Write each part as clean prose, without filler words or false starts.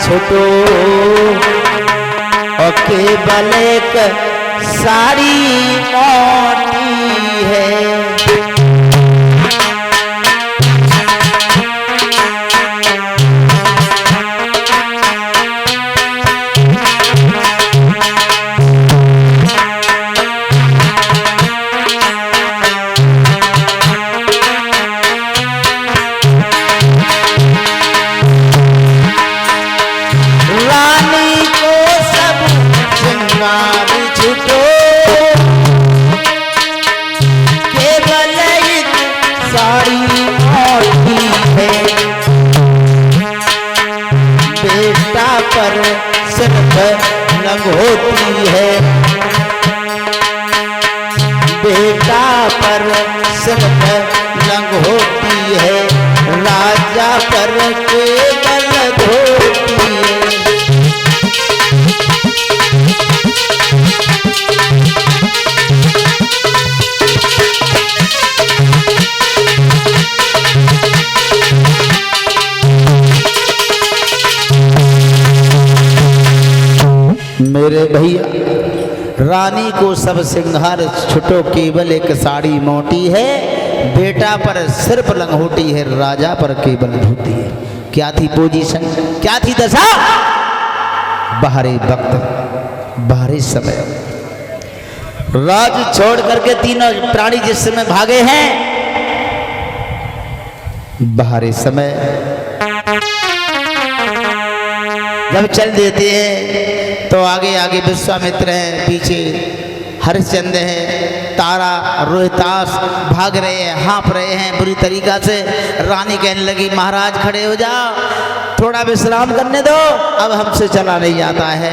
छोटो और केवल एक साड़ी मोटी है। होती है बेटा पर सिर्फ लंग होती है, राजा पर केवल धोती है। मेरे भैया रानी को सब सिंगार छुटो केवल एक साड़ी मोटी है, बेटा पर सिर्फ लंगोटी है, राजा पर केवल धोती है। क्या थी पोजीशन, क्या थी दशा? बाहरी वक्त बाहरी समय राज छोड़ करके तीनों प्राणी जिस समय भागे हैं, बाहरी समय जब चल देते हैं तो आगे आगे विश्वामित्र हैं, पीछे हरिश्चंद्र है, तारा रोहितास भाग रहे हैं, हाँफ रहे हैं बुरी तरीका से। रानी कहने लगी महाराज खड़े हो जाओ, थोड़ा विश्राम करने दो, अब हमसे चला नहीं जाता है।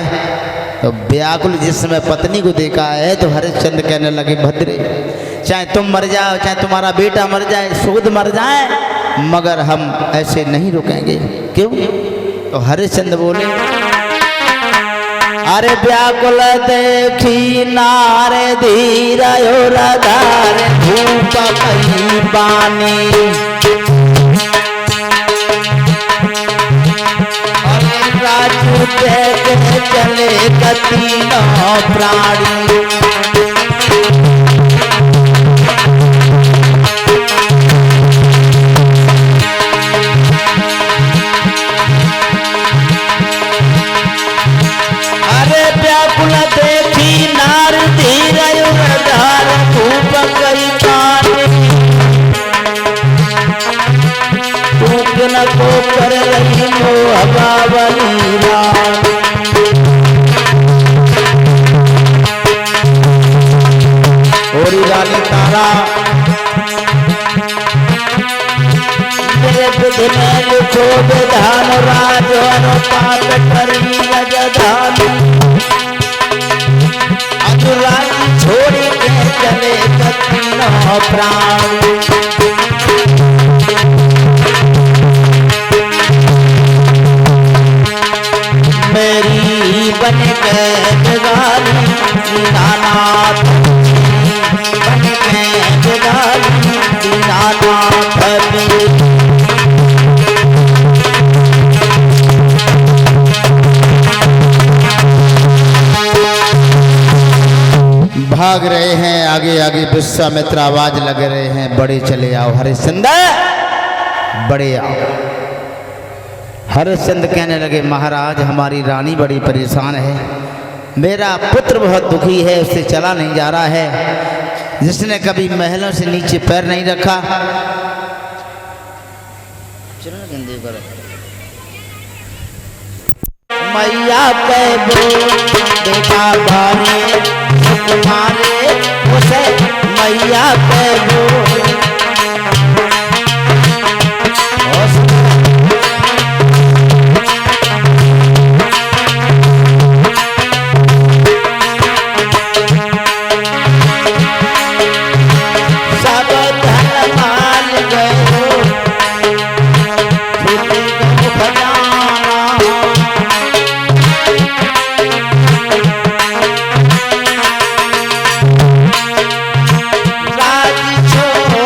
तो व्याकुल जिस समय पत्नी को देखा है तो हरिश्चंद्र कहने लगे भद्रे, चाहे तुम मर जाओ, चाहे तुम्हारा बेटा मर जाए, सूद मर जाए, मगर हम ऐसे नहीं रुकेंगे। क्यों? तो हरिश्चंद्र बोले अरे व्याकुल देखी नारे धीरा राधार धूप कहीं बानी, अरे राजू देख चले तीनों प्राणी। देखी नार धीरा धार धूप कई धूप न को कर रही मोहबावली होरी रानी तारा मेरे बुध में लिखो विधान राज अनुपात करी रजधान, रानी छोड़ के चले तीनों प्राणी। मेरी बन के जगाली दीनानाथ, बन के जगाली दीनानाथ। भाग रहे हैं आगे आगे, विश्वामित्र आवाज लग रहे हैं बड़े चले आओ हरिश्चंद्र, बड़े आओ। हरिश्चंद्र कहने लगे महाराज हमारी रानी बड़ी परेशान है, मेरा पुत्र बहुत दुखी है, उससे चला नहीं जा रहा है, जिसने कभी महलों से नीचे पैर नहीं रखा। मैया बेटा भारे तुम्हारे उसे मैया सब धन माल गए राज छोड़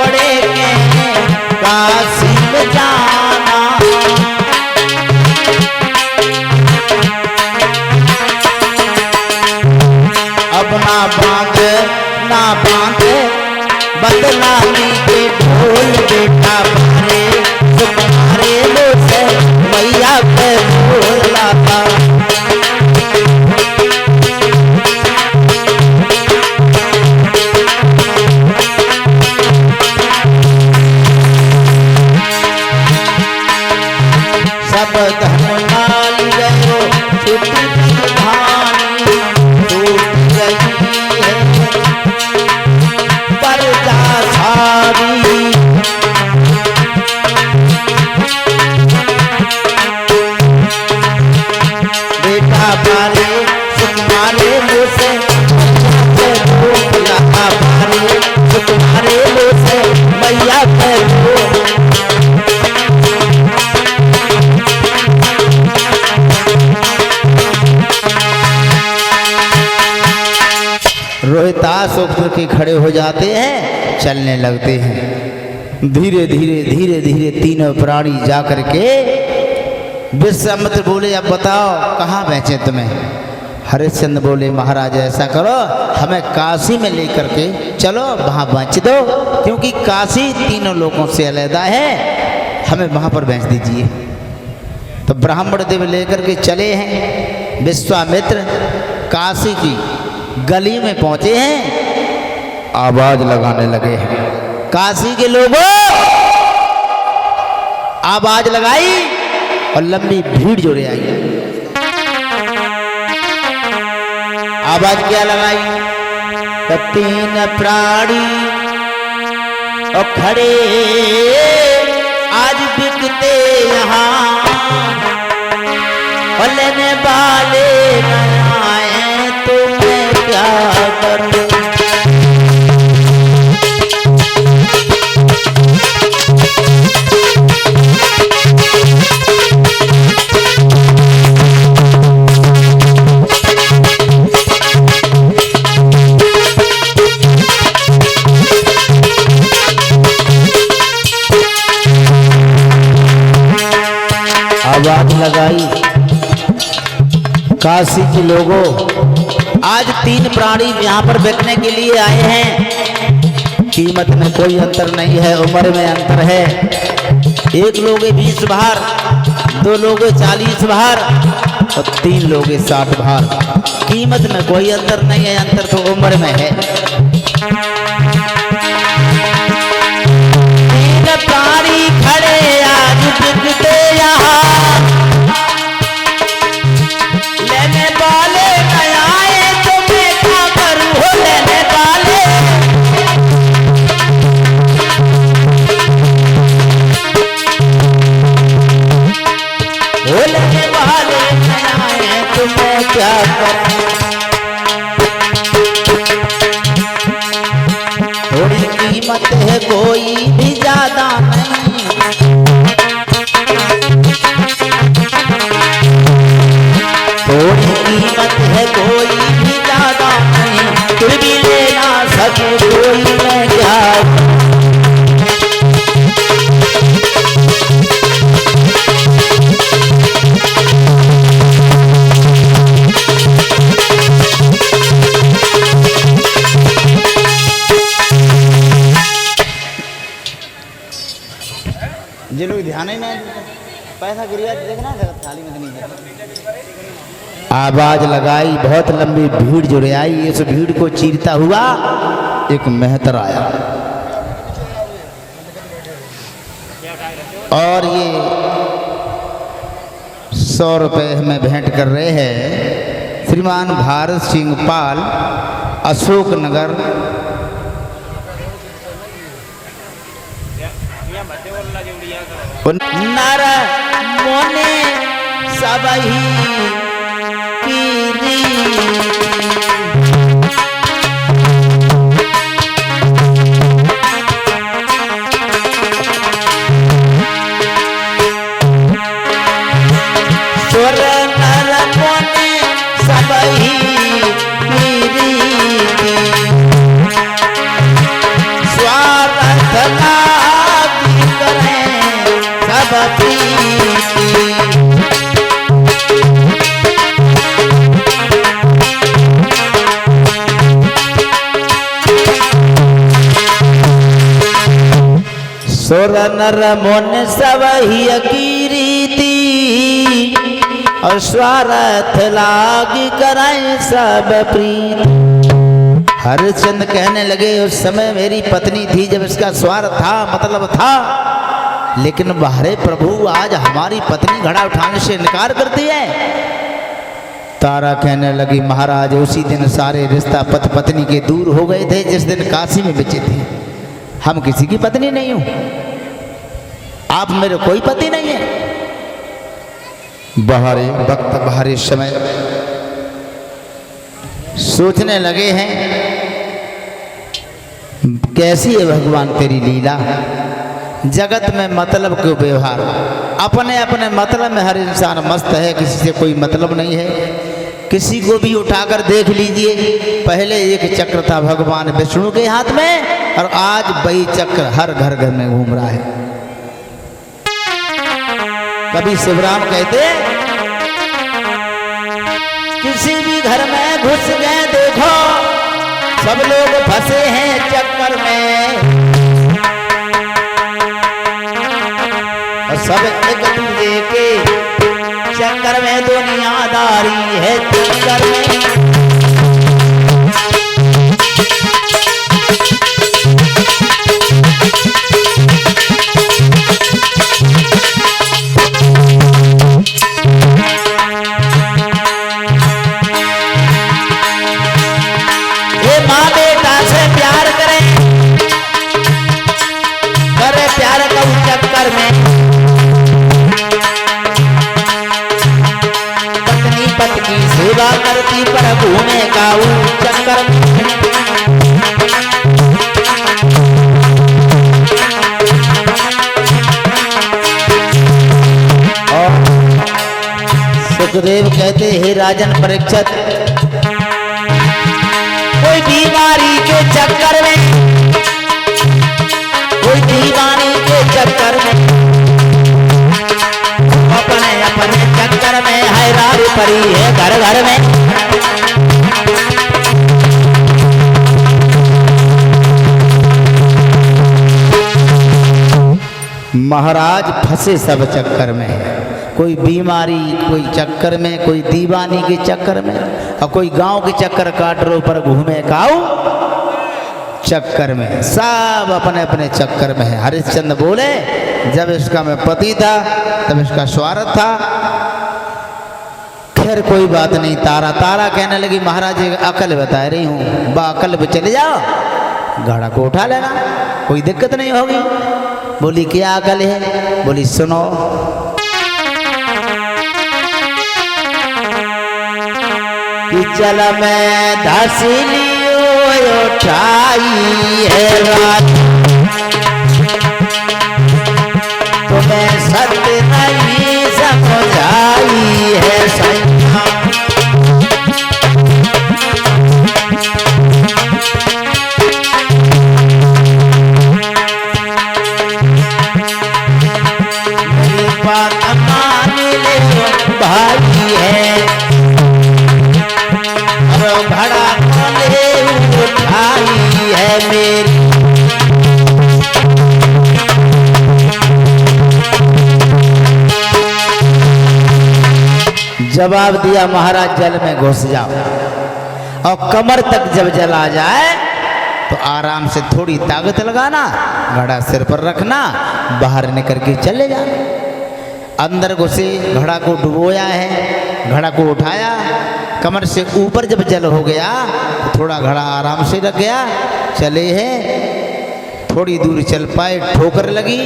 जाता। सब धन माल गयो छुट्टी धानी, छूट गई है प्रजा सारी। बेटा पाले सुकुमारे मुझसे पाले सुकुमारे मुझसे मैया कहो। रोहितास उठ के खड़े हो जाते हैं, चलने लगते हैं। धीरे धीरे धीरे धीरे तीनों प्राणी जा करके विश्वामित्र बोले अब बताओ कहाँ बेचे तुम्हें। हरिश्चंद्र बोले महाराज ऐसा करो हमें काशी में लेकर के चलो, वहाँ बेच दो, क्योंकि काशी तीनों लोगों से अलहदा है, हमें वहाँ पर बेच दीजिए। तो ब्राह्मण देव लेकर के चले हैं। विश्वामित्र काशी की गली में पहुंचे हैं, आवाज लगाने लगे हैं। काशी के लोगों आवाज लगाई और लंबी भीड़ जुड़े आई। आवाज क्या लगाई? तो तीन प्राणी और खड़े आज बिकते यहाँ, और लेने वाले न आए तो मैं क्या करूं। आवाज लगाई काशी के लोगों, आज तीन प्राणी यहाँ पर बैठने के लिए आए हैं। कीमत में कोई अंतर नहीं है, उम्र में अंतर है। एक लोगे 20 भार, दो लोगे 40 भार और तीन लोगे 60 भार। कीमत में कोई अंतर नहीं है, अंतर तो उम्र में है। तीन प्राणी खड़े आज बिकते यहाँ, लेने वाले न आए तो मैं क्या करूं। हो लेने वाले न आए तो मैं क्या करूं। थोड़ी कीमत है कोई भी ज्यादा नहीं, थोड़ी कीमत है कोई भी ज्यादा नहीं, फिर भी ले ना सके कोई मैं क्या। जो लोग ध्यान ही नहीं, पैसा गिर गया देखना थाली में नहीं है। आवाज लगाई, बहुत लंबी भीड़ जुड़े आई। इस भीड़ को चीरता हुआ एक मेहतर आया और ये 100 रुपये हमें भेंट कर रहे हैं। श्रीमान भारत सिंह पाल, अशोक नगर। नर मोने सबही की स्वर नर मोने सबही की स्वार्थ लाभ करें सब प्रीति। सुर नर मुन सब ही की रीति, और स्वार्थ लागी कराए सब प्रीत। हरिश्चंद्र कहने लगे उस समय मेरी पत्नी थी जब इसका स्वार्थ था, मतलब था, लेकिन बाहरे प्रभु आज हमारी पत्नी घड़ा उठाने से इनकार करती है। तारा कहने लगी महाराज उसी दिन सारे रिश्ता पति पत्नी के दूर हो गए थे जिस दिन काशी में बचे थे। हम किसी की पत्नी नहीं हूं, आप मेरे कोई पति नहीं है। बाहरी वक्त बाहरी समय सोचने लगे हैं कैसी है भगवान तेरी लीला। जगत में मतलब क्यों व्यवहार, अपने अपने मतलब में हर इंसान मस्त है, किसी से कोई मतलब नहीं है। किसी को भी उठाकर देख लीजिए, पहले एक चक्र था भगवान विष्णु के हाथ में और आज वही चक्र हर घर घर में घूम रहा है। कभी शिवराम कहते किसी भी घर में घुस गए देखो सब लोग फंसे हैं चक्कर में, और सब एक दूसरे के चक्कर में दुनियादारी है चक्कर में। ये माँ बेटा से प्यार करे प्यार का चक्कर में, पत्नी सेवा करती पर घूमे का चक्कर में। और सुखदेव कहते हे राजन परीक्षित, कोई बीमारी के चक्कर में, कोई दीवानी के चक्कर में, अपने अपने चक्कर में हैरान पड़ी है घर घर में। महाराज फंसे सब चक्कर में, कोई बीमारी कोई चक्कर में, कोई दीवानी के चक्कर में, और कोई गांव के चक्कर काट रो पर घूमे काऊ चक्कर में, सब अपने अपने चक्कर में है। हरिश्चंद्र बोले जब इसका मैं पति था तब इसका स्वार्थ था, खैर कोई बात नहीं। तारा तारा कहने लगी महाराज अकल बता रही हूँ, अकल पे चले जाओ घड़ा को उठा लेना, कोई दिक्कत नहीं होगी। बोली क्या अकल है? बोली सुनो, कि चल मैं धसीली उठाई है रात, तुम्हें सत्य नहीं समझाई है सैया। मेरी बात मान ले भाई है, और घड़ा उठाई है मेरी। जवाब दिया महाराज जल में घुस जाओ, और कमर तक जब जल आ जाए तो आराम से थोड़ी ताकत लगाना, घड़ा सिर पर रखना, बाहर निकल के चले जाना। अंदर घुसे, घड़ा को डुबोया है, घड़ा को उठाया, कमर से ऊपर जब जल हो गया थोड़ा घड़ा आराम से रख गया, चले हैं थोड़ी दूर चल पाए, ठोकर लगी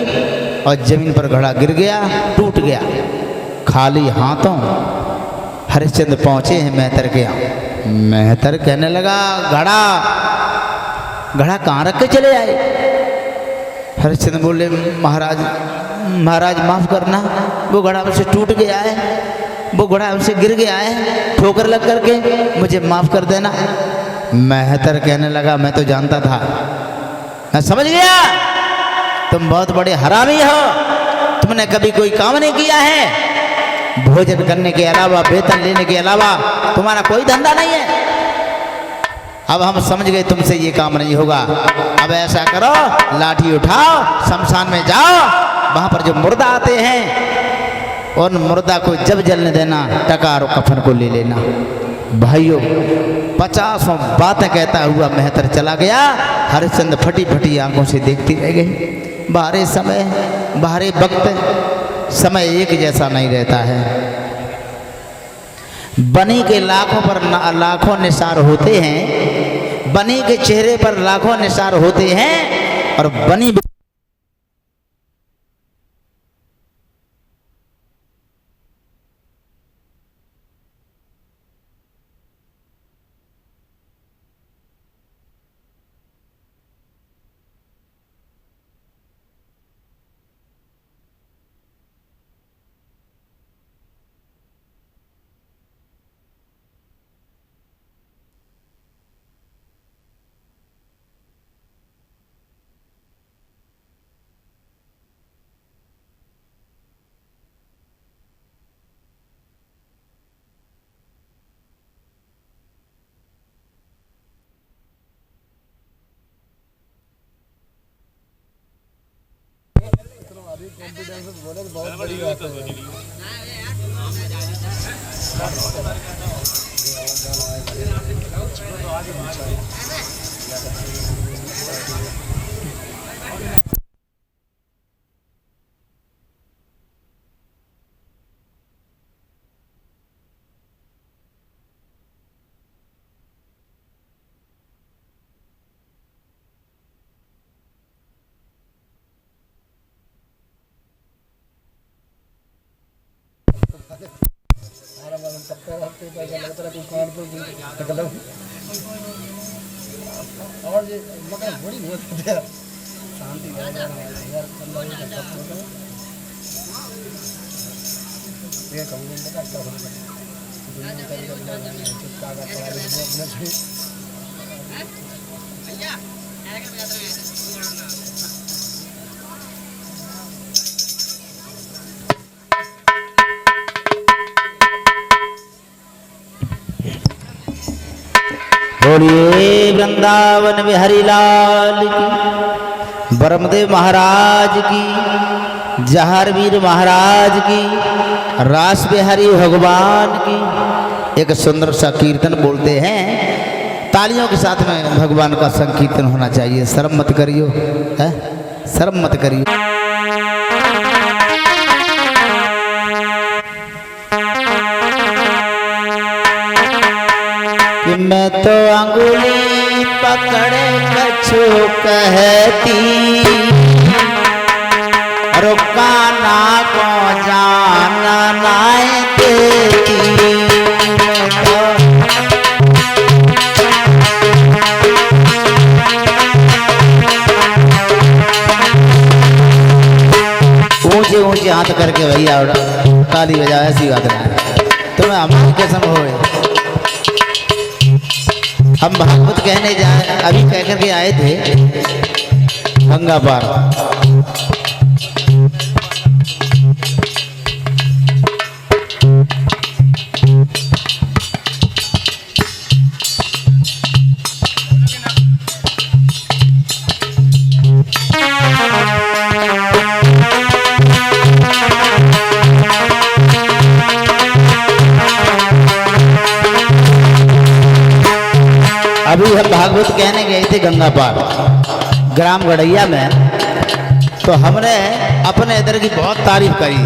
और जमीन पर घड़ा गिर गया, टूट गया। खाली हाथों हरिश्चंद्र पहुंचे हैं मेहतर के यहाँ। मेहतर कहने लगा घड़ा घड़ा कहाँ रख के चले आए? हरिश्चंद्र बोले महाराज महाराज माफ करना, वो घड़ा हमसे टूट गया है, वो घड़ा हमसे गिर गया है ठोकर लग करके, मुझे माफ कर देना। मेहतर कहने लगा मैं तो जानता था, मैं समझ गया तुम बहुत बड़े हरामी हो, तुमने कभी कोई काम नहीं किया है, भोजन करने के अलावा वेतन लेने के अलावा तुम्हारा कोई धंधा नहीं है। अब हम समझ गए तुमसे ये काम नहीं होगा। अब ऐसा करो लाठी उठाओ, शमशान में जाओ, वहां पर जो मुर्दा आते हैं उन मुर्दा को जब जलने देना, टका और कफन को ले लेना। भाइयों 50 बातें कहता हुआ मेहतर चला गया। हरिश्चंद्र फटी फटी आंखों से देखती रह गई। बाहरे समय, बाहरे वक्त, समय एक जैसा नहीं रहता है। बनी के लाखों पर लाखों निसार होते हैं, बनी के चेहरे पर लाखों निसार होते हैं, और बनी बहुत बड़ी बात है। और ये मगर बड़ी बहुत है शांति ये कभी नहीं करता बोलिए वृंदावन बिहारी लाल की, ब्रह्मदेव महाराज की, जहारवीर महाराज की, रास बिहारी भगवान की। एक सुंदर सा कीर्तन बोलते हैं, तालियों के साथ में भगवान का संकीर्तन होना चाहिए। शर्म मत करियो, है शर्म मत करियो। कि मैं तो अंगुली पकड़े कछु कहती, रुकाना को जाना नाय देती। ऊंचे ऊंचे हाथ करके भैया ताली बजा, ऐसी बात है। तुम्हें हमारी कसम होए, हम भागवत कहने जाए, अभी कह करके आए थे गंगा पार। अभी हम भागवत कहने गए थे गंगा पार ग्राम गड़ैया में, तो हमने अपने इधर की बहुत तारीफ करी।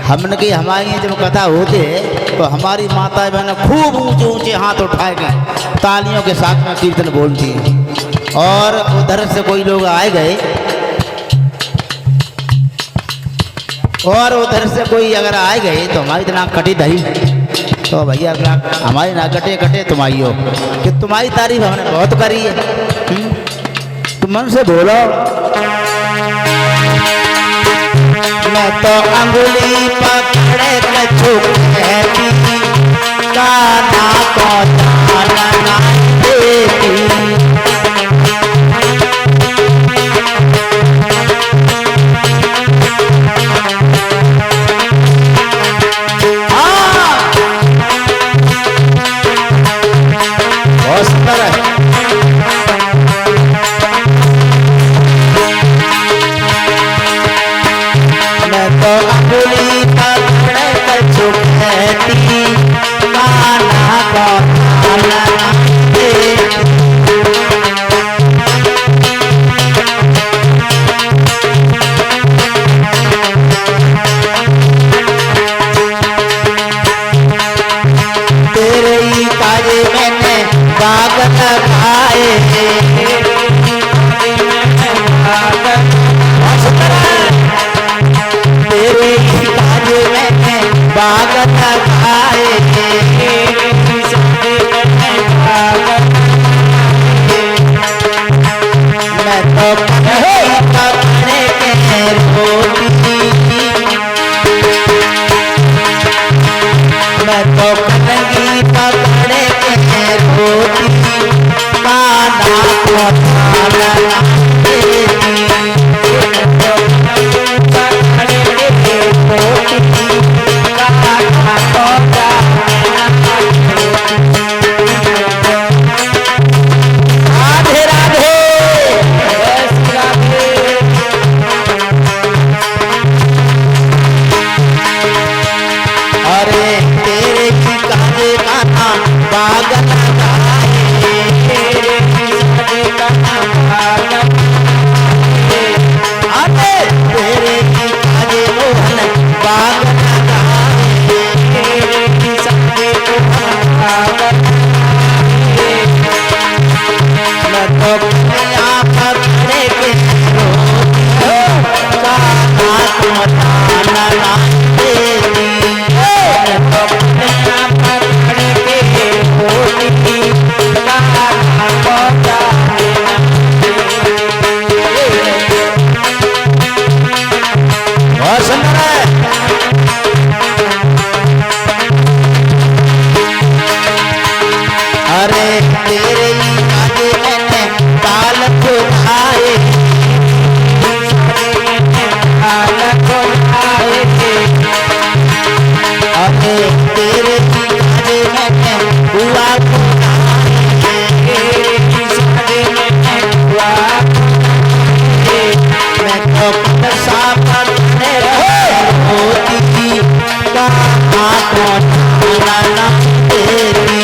हमने कि हमारी जब कथा होती है तो हमारी माता बहन खूब ऊंचे ऊंचे हाथ उठाए गए, तालियों के साथ में कीर्तन बोलती हैं। और उधर से कोई लोग आए गए, और उधर से कोई अगर आए गए तो हमारी इतना कटी धरी, तो भैया हमारी ना कटे कटे तुम्हारी हो, कि तुम्हारी तारीफ हमने बहुत करी है। तुम मन से बोलो। मैं तो अंगुली पकड़े कछु कहती, काना को जाना ना देती। मैं तो अंगुली पकड़े रहती कान्हा को लालना देती। तेरे ही काजे मैंने बाग लगाए, तेरे ही काजे मैंने बाग लगाए, मैं तो पकड़े के रोती, मैं तो पतंगी पकड़े के रोती कान्हा को लालना देती। राधे राधे अरे तेरे की काजे कान्हा बाग लगाए, अरे तेरे की काजे मोहन बाग लगाए, मैं तो कन्या पकड़े के रोती कान्हा को लालना देती। बहुत सुंदर है। अरे तेरे ही काजे मैंने ताल खुदाए, अरे तेरे ही काजे मैंने हुआ मैं तो पतसा पकड़े होती थी कान्हा को लालना देती।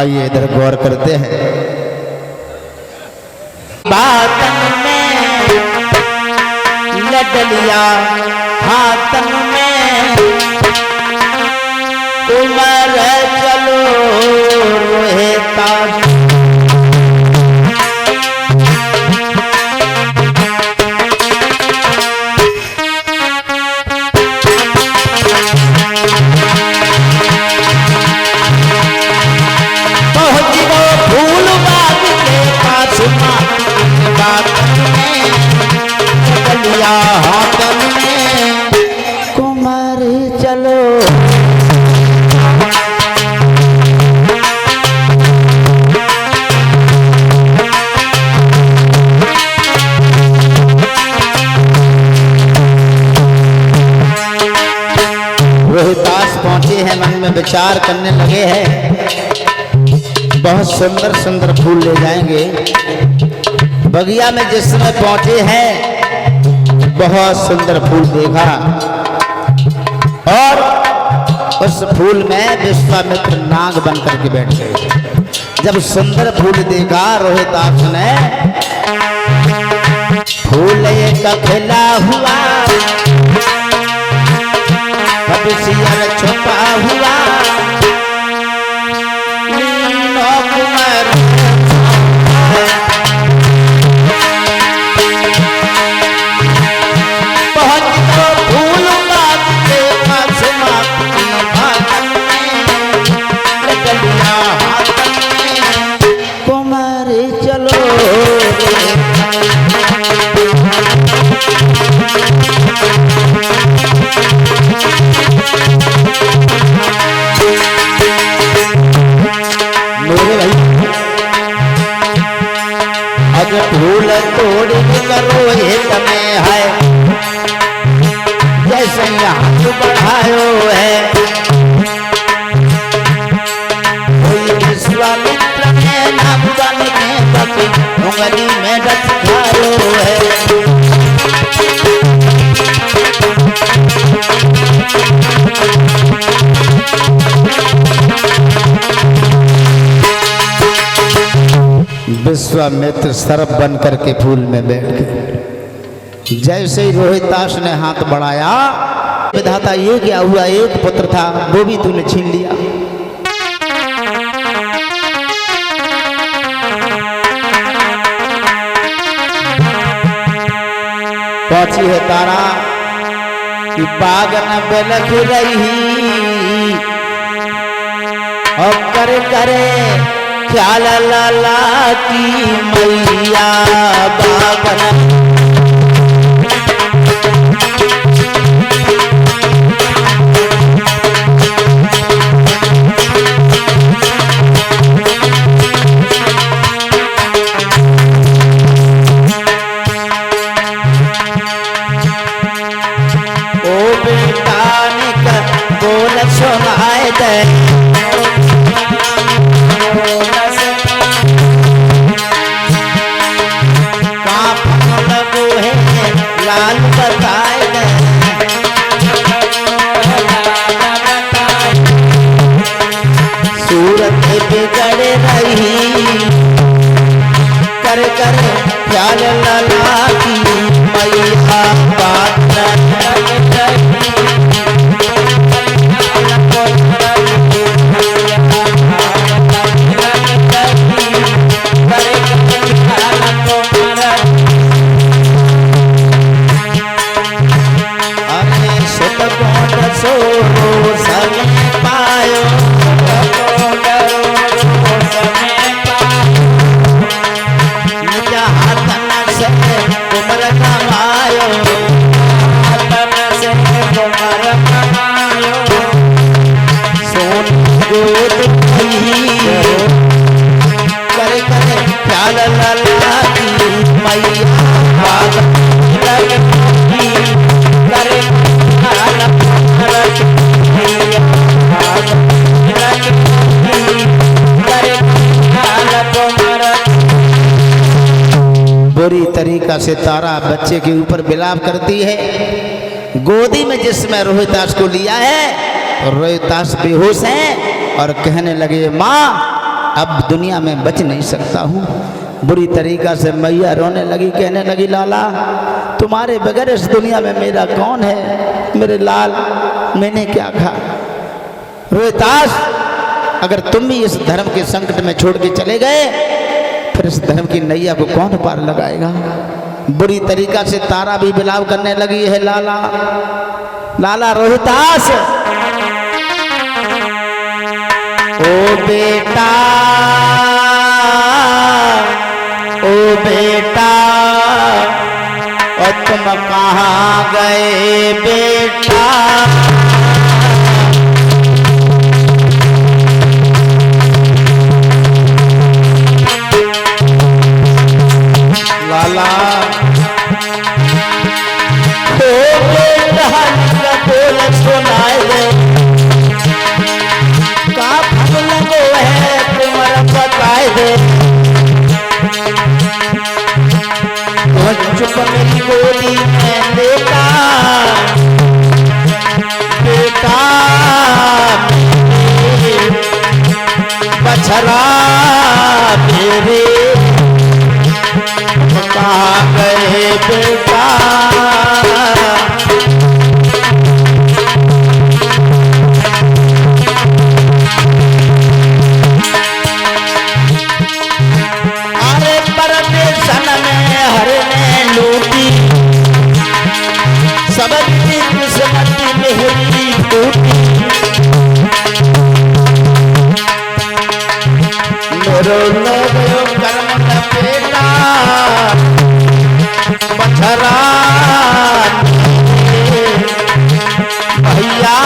आइए इधर गौर करते हैं। बातन में लडलिया हाथन में उमर चलो रोहिता हाथन में कुमार चलो रोहितास पहुंचे हैं, मन में विचार करने लगे हैं बहुत सुंदर सुंदर फूल ले जाएंगे। बगिया में जिस समय पहुंचे हैं बहुत सुंदर फूल देखा और उस फूल में विश्वामित्र नाग बन करके बैठ गए। जब सुंदर फूल देखा रोहितास ने, फूल एक खिला हुआ सियर छुपा हुआ फूल तोड़ करो हित में है, जैसे हाथ बढ़ायो है कोई विश्वामित्र में नाम बन के पति उंगली में रख खायो है। विश्वामित्र सर्प बन करके फूल में बैठ गए। जैसे ही रोहितास ने हाथ बढ़ाया, विधाता ये क्या हुआ, एक पुत्र था वो भी तूने छीन लिया। पहुंची है तारा कि बाग न बिलख रही और करे करे ख्याल लाला की मैया बागन ओ बेटा निकल बोल सुनाए दे लाल बताए सूरत बिगड़ रही कर कर ख्याल लाला की मैया बात बुरी तरीका से तारा बच्चे के ऊपर विलाप करती है। गोदी में जिसमें रोहितास को लिया है, रोहितास बेहोश है और कहने लगे, माँ अब दुनिया में बच नहीं सकता हूँ। बुरी तरीक़ा से मैया रोने लगी, कहने लगी लाला तुम्हारे बगैर इस दुनिया में मेरा कौन है, मेरे लाल मैंने क्या कहा। रोहितास अगर तुम भी इस धर्म के संकट में छोड़ के चले गए फिर इस धर्म की नैया को कौन पार लगाएगा। बुरी तरीक़ा से तारा भी बिलाव करने लगी है लाला लाला रोहितास ओ बेटा और तुम कहाँ गए बेटा। लाला ओ बेटा बोल सुनाए दे का फल लगो है तुम्हारा बताए दे। चुप मेरी गोदी में बेटा बेटा बछड़ा मेरे कहाँ गए बेटा। अरे परदेशन में हरने लूटी सबकी किस्मत मेरी टूटी। मेरो लोग कर्म का बेटा बछड़ा भैया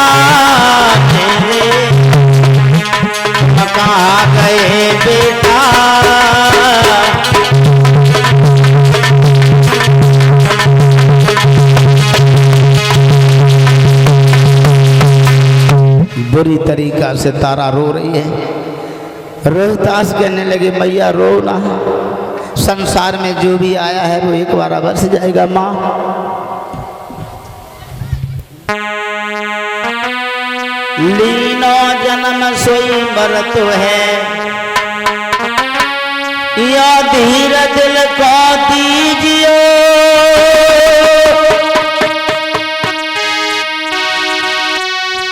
तेरे कहाँ गए बेटा। बुरी तरीक़ा से तारा रो रही है। रोहितास कहने लगे मैया रो ना, संसार में जो भी आया है वो एक बार बस जाएगा माँ। लीनो जन्म सोई मरत है या धीर दिल को दीजिए।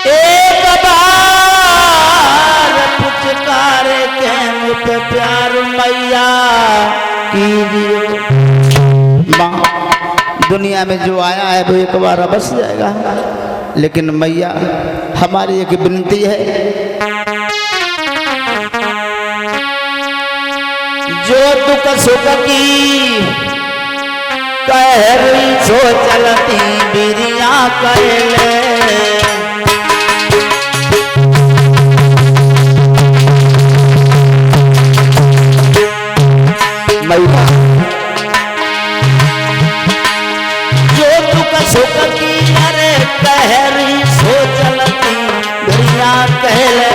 एक बार पुचकार के मुझ प्यार मैया कीजिए। माँ दुनिया में जो आया है वो एक बार बस जाएगा, लेकिन मैया हमारी एक विनती है जो दुख सुख की कह रही सो चलती बिरिया कहले। मैया जो दुख सुख की अरे कह रही सो चलती बिरिया कहले।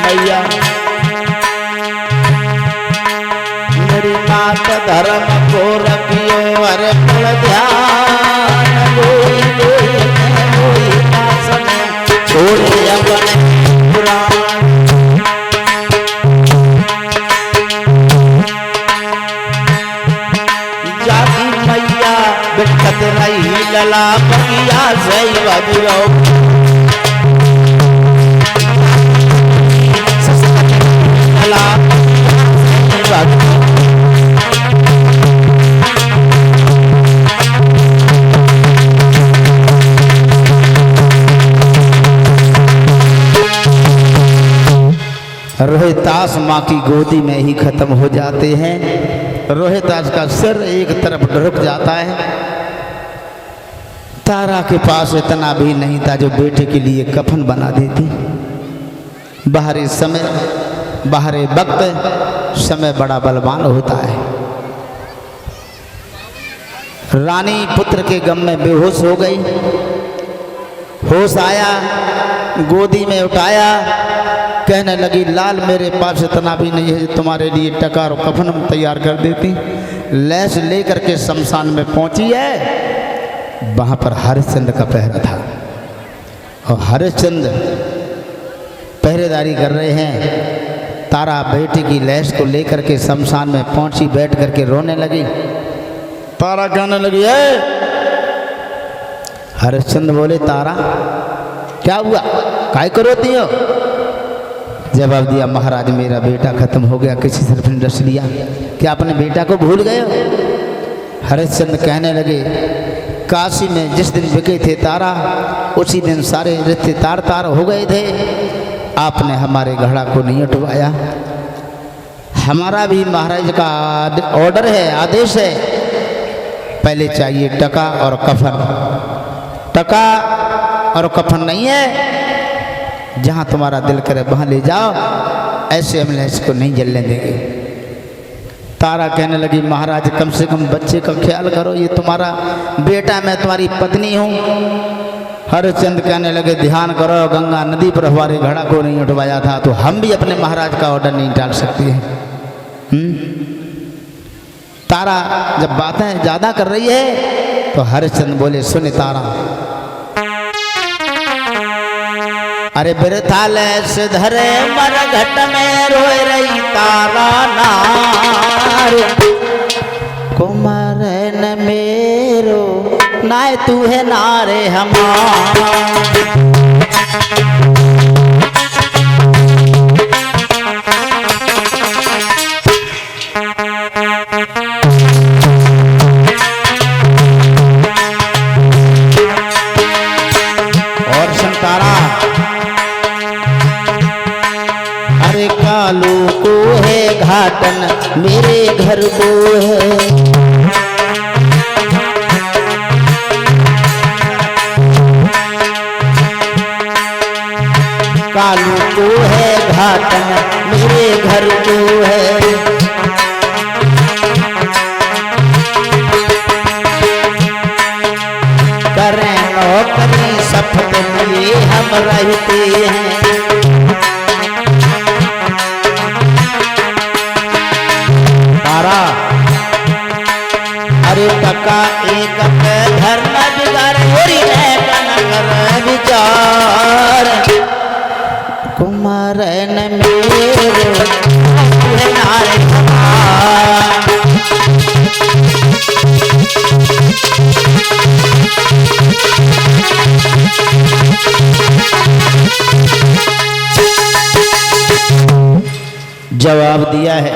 मैया मेरी मात धर्म को रखियो अरे पल ध्यान लोई लोई छोड़े अपने पुराण। जाती मैया बिटकत नहीं लला बगिया सही बगियो। रोहितास माँ की गोदी में ही खत्म हो जाते हैं। रोहितास का सिर एक तरफ ढुक जाता है। तारा के पास इतना भी नहीं था जो बेटे के लिए कफन बना देती। बाहरी समय बाहरी वक्त समय बड़ा बलवान होता है। रानी पुत्र के गम में बेहोश हो गई। होश आया, गोदी में उठाया, कहने लगी लाल मेरे पास इतना भी नहीं है, तुम्हारे लिए टका और कफन हम तैयार कर देती। लैस लेकर के शमशान में पहुंची है। वहाँ पर हरिश्चंद्र का पहरा था और हरिश्चंद्र पहरेदारी कर रहे हैं। तारा बेटी की लैस को लेकर के शमशान में पहुंची, बैठ करके रोने लगी। तारा कहने लगी है। हरिश्चंद्र बोले तारा क्या हुआ, काय को रोती हो? जवाब दिया महाराज मेरा बेटा खत्म हो गया, किसी तरफ ने रच लिया। क्या अपने बेटा को भूल गए हो? हरिश्चंद्र कहने लगे काशी में जिस दिन बिके थे तारा, उसी दिन सारे रिश्ते तार तार हो गए थे। आपने हमारे घड़ा को नहीं उठवाया। हमारा भी महाराज का ऑर्डर है, आदेश है, पहले चाहिए टका और कफन। टका और कफन नहीं है, जहाँ तुम्हारा दिल करे वहाँ ले जाओ, ऐसे हम इसको नहीं जलने देंगे। तारा कहने लगी महाराज कम से कम बच्चे का ख्याल करो, ये तुम्हारा बेटा, मैं तुम्हारी पत्नी हूँ। हरिश्चंद्र कहने लगे ध्यान करो, गंगा नदी पर हमारे घड़ा को नहीं उठवाया था, तो हम भी अपने महाराज का ऑर्डर नहीं टाल सकते हैं। तारा जब बातें ज़्यादा कर रही है तो हरिश्चंद्र बोले सुने तारा, अरे बिरथाल सिधरे मरघट में रोए रही तारा नार, कुमार न मेरो नाय तू है नारे हमार। और संतारा कालू को है घाटन मेरे घर को है, कालू को है घाटन मेरे घर को है। करें नौकरी शपथ लिए हम रहते हैं, अरे टका एक घर न बिगाड़े कर विचार, कुमार न मेरो नारे जवाब दिया है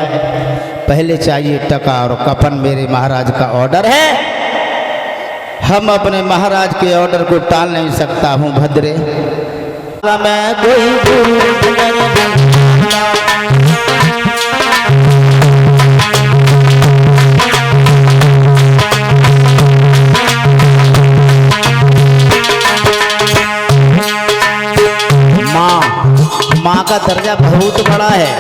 पहले चाहिए टका और कफन, मेरे महाराज का ऑर्डर है, हम अपने महाराज के ऑर्डर को टाल नहीं सकता हूँ भद्रे। मैं कोई माँ का दर्जा बहुत बड़ा है?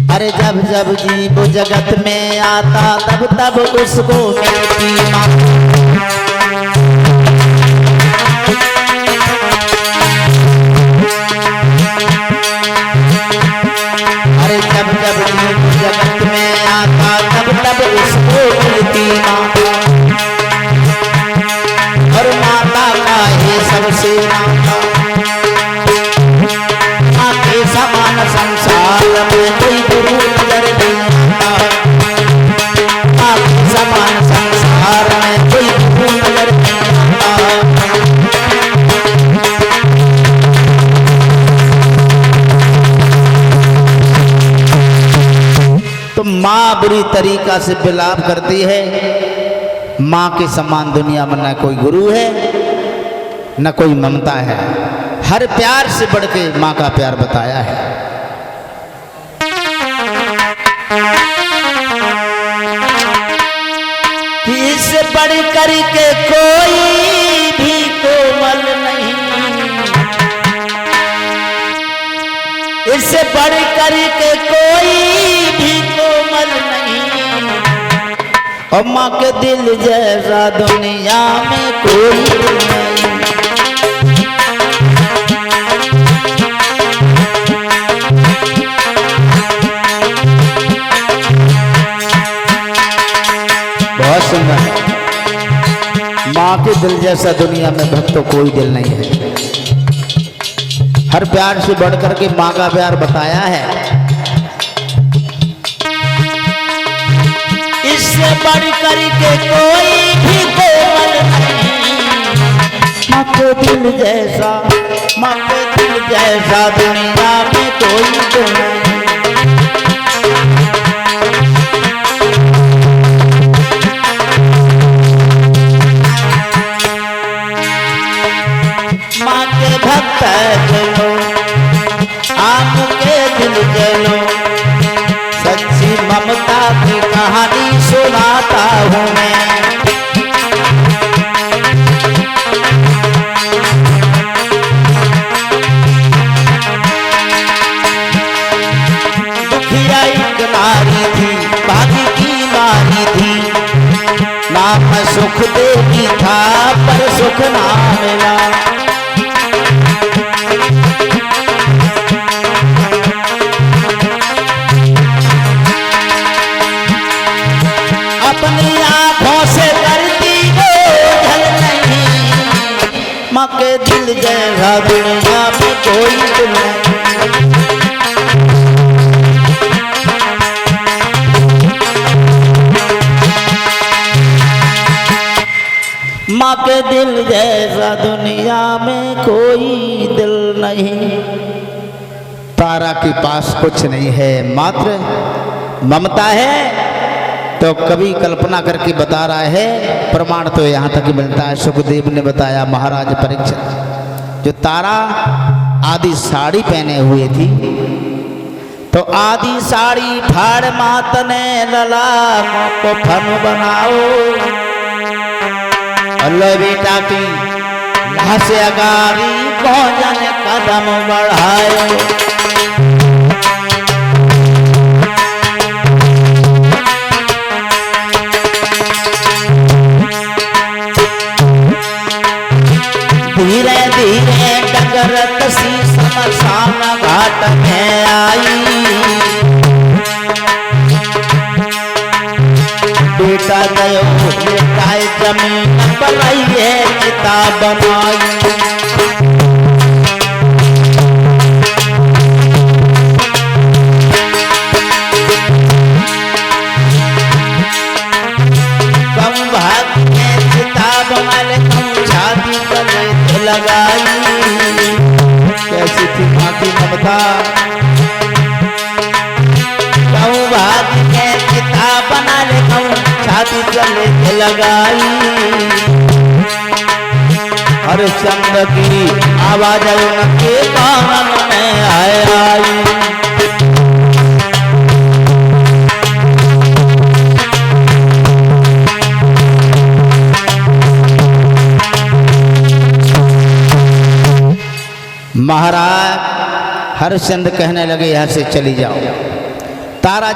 अरे जब जब जीव जगत में आता तब तब उसको मिलती माँ। अरे जब जब जीव जगत में आता तब तब उसको मिलती माँ, और माता का ये सबसे नाता, माँ के समान संसार में कोई गुरु नजर नहीं आता, माँ के समान संसार में कोई गुरु नजर नहीं आता। तो माँ बुरी तरीका से विलाप करती है, माँ के समान दुनिया में न कोई गुरु है न कोई ममता है, हर प्यार से बढ़ के माँ का प्यार बताया है। इससे बढ़ कर के कोई भी कोमल नहीं, इससे बढ़ कर के कोई भी कोमल नहीं, और माँ के दिल जैसा दुनिया में कोई नहीं। बहुत सुंदर। माँ के दिल जैसा दुनिया में भक्तों कोई दिल नहीं है। हर प्यार से बढ़कर के माँ का प्यार बताया है। इससे बढ़ करके कोई भी कोमल नहीं। माँ के दिल जैसा, माँ के दिल जैसा दुनिया में कोई तो नहीं। माँ के भक्त चलो, आपके दिल चलो, सच्ची ममता की कहानी सुनाता हूँ मैं। दुखिया एक नारी थी, भागी की नारी थी, नाम सुख देवी था पर सुख ना मिला। अपनी आंखों से करती वो झल नहीं। माँ के दिल जैसा दुनिया में कोई दिल नहीं। माँ के दिल जैसा दुनिया में कोई दिल नहीं। तारा के पास कुछ नहीं है, मात्र ममता है। तो कवि कल्पना करके बता रहा है, प्रमाण तो यहाँ तक ही मिलता है। सुखदेव ने बताया महाराज परीक्षित, जो तारा आदि साड़ी पहने हुए थी, तो आदि साड़ी फाड़ मात ने लला को फन बनाओ। अल्लाह बेटा की यहाँ से अगारी भोजन कदम बढ़ाए। धीरे धीरे डगरत सी शमशान घाट में आई। बेटा गयो लेटाए जमीन पर, ये किताब बनाई। कम भाग में किताब मल छाती पर लगाई। कैसी थी माँ की ममता। कहूँ भाग के किताब बना ले, कहूँ छाती पर लगाई। हरिश्चंद्र की आवाज उनके कान में आई। महाराज हरिश्चंद्र कहने लगे, यहाँ से चली जाओ। तारा